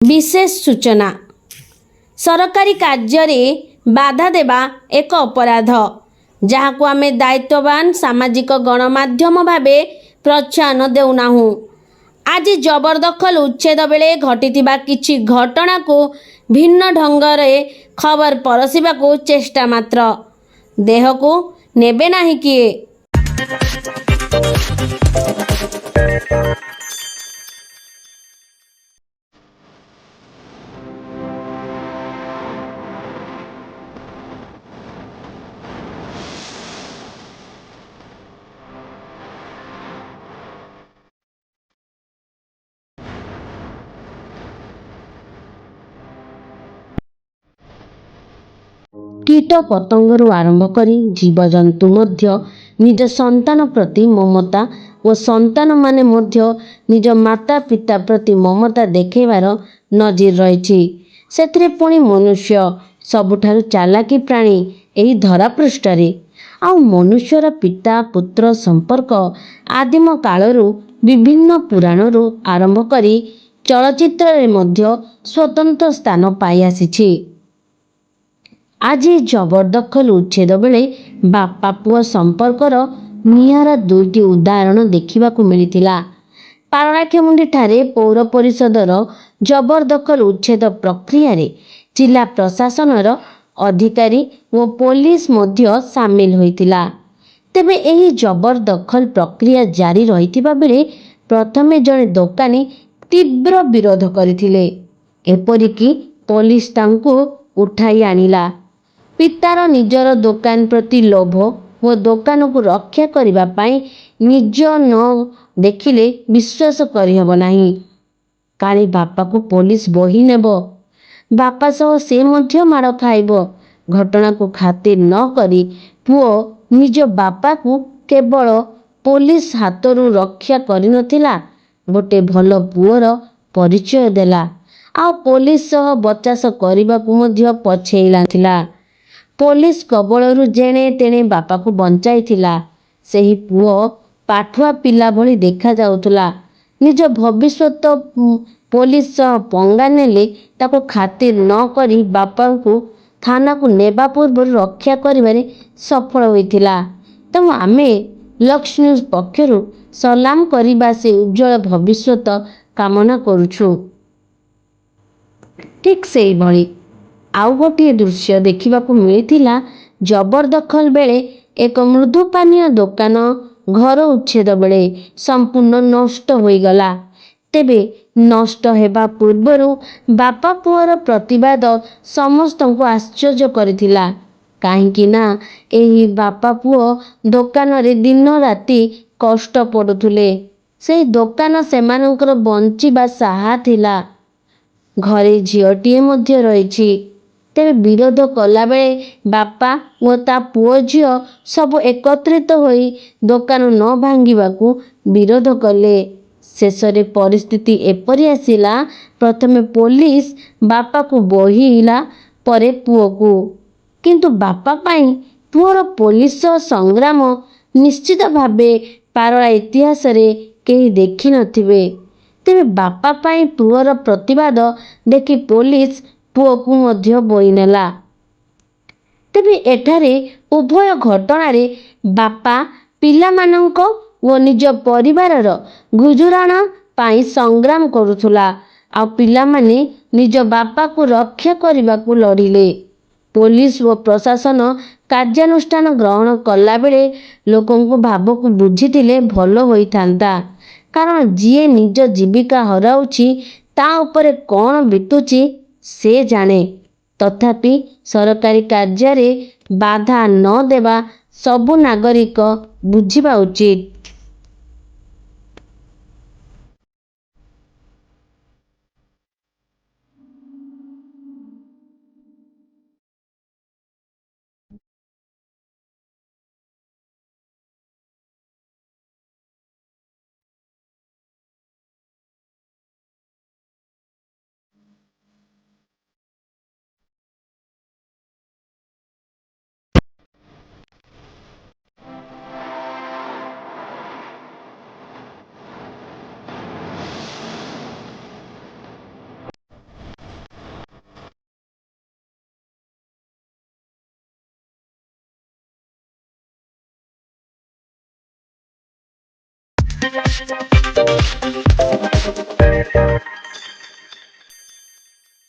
विशेष सूचना सरकारी कार्य बाधा देवा एक अपराध जहां आमे दायित्ववान सामाजिक गणमाध्यम भावे प्रोत्साहन देउना। आज जबरदखल उच्छेद बेले घटिथिबा किछि घटना को भिन्न ढंगरे खबर परसिबा को चेष्टा मात्र देह को नेबे नाही किए। कीट पतंगरू आरंभ करी जीवजंतु मध्य निज संतान प्रति ममता और संतान माने मध्य निज माता पिता प्रति ममता देखैबार नजीर रही। सेथिरे पुणी मनुष्य सबुठारु चालाकी प्राणी एही धरा पृष्ठरे। आ मनुष्यर पिता पुत्र संपर्क आदिम कालरू विभिन्न पुराणरू आरंभ करी चलचित्र रे मध्य स्वतंत्र स्थान पाई आसीछि। आज जबरदखल उच्छेद बेले बापा पुओ संपर्कर निहारा दुईटी उदाहरण देखिबाकू मिलिथिला। पारଳାଖେମୁଣ୍ଡି ठारे पौर परिषदर जबरदखल उच्छेद प्रक्रिया रे जिला प्रशासनर अधिकारी व पुलिस मध्य सामिल होइतिला। तेबे एही जबरदखल प्रक्रिया जारी रहिथिबा बेले प्रथमे जणे दोकानी तीव्र विरोध करिथिले। एपरिकी पुलिस तांकू उठाई आनिला। पितार निजर दोकान प्रति लोभ व दोकान को रक्षा करिबा पाई निज न देखिले विश्वास करिहब नाही। काली बापा को पुलिस बही नेब, बापा सह से मध्य माड़ खाइब। घटना को खातिर न करी पुओ निज बापा को केवल पुलिस हाथरू रक्षा करि नथिला, गोटे भल पुओर परिचय देला। आ पुलिस सह बचास करिबा को मध्य पछेइला थिला। पुलिस कबलरू जेणे तेणे बापा को बंचाई थिला। सेही पुओ पाठुआ पिला भली देखा जाउथुला। निज भविष्यत पुलिस सह पंगा नेले ताको खातिर न करी बापा को थाना को नेबा पूर्व रक्षा करिबारे सफल होइथिला। तेणु आमे लक्स न्यूज पक्षरु सलाम करिबा से उज्जवल भविष्यत कामना करुछु। ठीक सेही भली आउ गोटे दृश्य देखिबाकू मिलिथिला। जबरदखल बेले एक मृदु पानीय दोकान घर उच्छेद बेले संपूर्ण नष्ट होइगला। तेबे नष्ट हेबा पूर्वरु बापा पुअर प्रतिवाद समस्त को आश्चर्य करिथिला। काहेकि ना एही बापा पुओ दोकान रे दिन राति कष्ट पडुथुले। सेही दोकान सेमानकर बंचिबा साहा थिला। घरे झियोटीए मध्य रहिछि। तेबे विरोध कला बेले बापा व ता पुओ झियो सब एकत्रित होई दोकान न भांगिबाकू विरोध कले। शेषरे परिस्थिति एपरि आसिला, प्रथमे पुलिस बापा को बहिला परे पुओ को। किंतु बापा पाई पुओर पुलिस संग्राम निश्चित भावे पारळा इतिहास रे केही देखि नथिबे। तेबे बापा पाई पुओर प्रतिवाद देखि पुलिस पुओ को मध्य बोई नेला। तेबे एठारे उभय घटना रे बापा पिला मानंको व निज परिवारर गुजराण पाई संग्राम करुथुला। आ पिला माने निज बापा को रक्षा करिबा को लढिले। पुलिस व प्रशासन कार्यानुष्ठान ग्रहण कला बेले लोकन को भाव को बुझिथिले भलो होइथांता। कारण जिए निज जीविका हराउछि ता उपरे कोन बितुछि से जाने। तथापि सरकारी कार्य रे बाधा न देवा सबु नागरिक बुझिबा उचित।